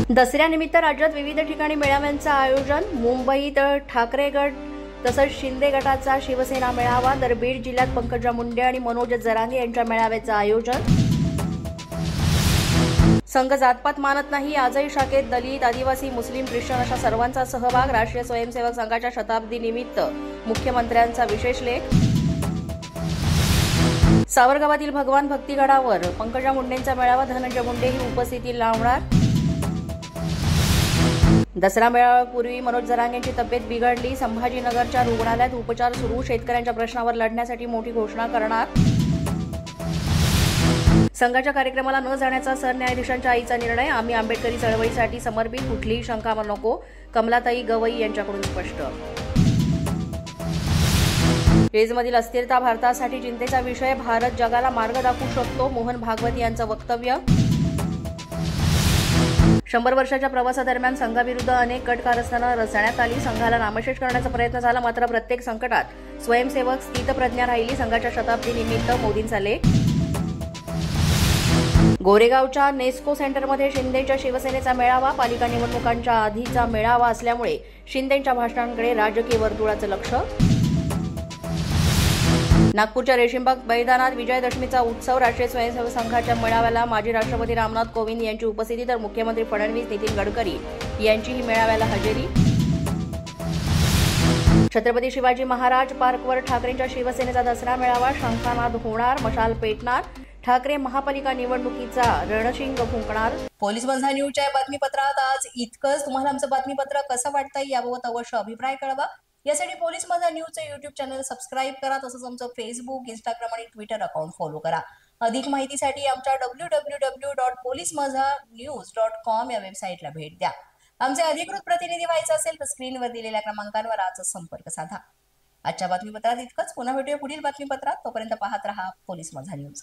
दसऱ्यानिमित्त राज्यात विविध ठिकाणी मेळाव्यांचं आयोजन. मुंबईत ठाकरे गट तसंच शिंदे गटाचा शिवसेना मेळावा, तर बीड जिल्ह्यात पंकजा मुंडे आणि मनोज जरांगे यांच्या मेळाव्याचं आयोजन. संघ जातपात मानत नाही, आजही शाखेत दलित, आदिवासी, मुस्लिम, ख्रिश्चन अशा सर्वांचा सहभाग. राष्ट्रीय स्वयंसेवक संघाच्या शताब्दी निमित्त मुख्यमंत्र्यांचा विशेष लेख. सावरगावातील भगवान भक्तिगडावर पंकजा मुंडेंचा मेळावा, धनंजय मुंडेही उपस्थिती लावणार. दसरा मेळाव्यापूर्वी मनोज जरांगेंची तब्येत बिघडली, संभाजीनगरच्या रुग्णालयात उपचार सुरू. शेतकऱ्यांच्या प्रश्नावर लढण्यासाठी मोठी घोषणा करणार. संघाच्या कार्यक्रमाला न जाण्याचा सरन्यायाधीशांच्या आईचा निर्णय, आम्ही आंबेडकरी चळवळीसाठी समर्पित, कुठलीही शंका नको, कमलाताई गवई यांच्याकडून स्पष्ट. रेजमधील अस्थिरता भारतासाठी चिंतेचा विषय, भारत जगाला मार्ग दाखवू शकतो, मोहन भागवत यांचं वक्तव्य. 100 वर्षाच्या प्रवासादरम्यान संघाविरुद्ध अनेक कट कारस्थानं रचण्यात आली. संघाला नामशेष करण्याचा प्रयत्न झाला, मात्र प्रत्येक संकटात स्वयंसेवक स्थितप्रज्ञ राहिली. संघाच्या शताब्दी निमित्त मोदींचा लेख. गोरेगावच्या नेस्को सेंटरमध्ये शिंदेच्या शिवसेनेचा मेळावा, पालिका निवडणुकांच्या आधीचा मेळावा असल्यामुळे शिंदेच्या भाषणांकडे राजकीय वर्तुळाचं लक्ष. नागपूरच्या रेशीमबाग मैदानात विजयादशमीचा उत्सव, राष्ट्रीय स्वयंसेवक संघाच्या मेळाव्याला माजी राष्ट्रपती रामनाथ कोविंद यांची उपस्थिती, तर मुख्यमंत्री फडणवीस, नितीन गडकरी यांचीही मेळाव्याला हजेरी. छत्रपती शिवाजी महाराज पार्कवर ठाकरेंच्या शिवसेनेचा दसरा मेळावा, शंखानाद होणार, मशाल पेटणार. ठाकरे महापालिका निवडणुकीचा रणशिंग फुंकणार. पोलीस बंधा न्यूजच्या बातमीपत्रात आज इतकंच. तुम्हाला आमचं बातमीपत्र कसं वाटतंय याबाबत अवश्य अभिप्राय कळवा. यासाठी पोलीस बंधा न्यूजचे YouTube चॅनल सबस्क्राईब करा, तसंच आमचं फेसबुक, इंस्टाग्राम आणि ट्विटर अकाउंट फॉलो करा. अधिक माहितीसाठी आमच्या www.policemazhanews.com या वेबसाईटला भेट द्या. आमचे अधिकृत प्रतिनिधी व्हायचे असेल तर स्क्रीनवर दिलेल्या क्रमांकांवर आजच संपर्क साधा. आजच्या बातमीपत्रात इतकंच. पुन्हा भेटूया पुढील बातमीपत्रात. तोपर्यंत पाहत रहा पोलीस माझा न्यूज.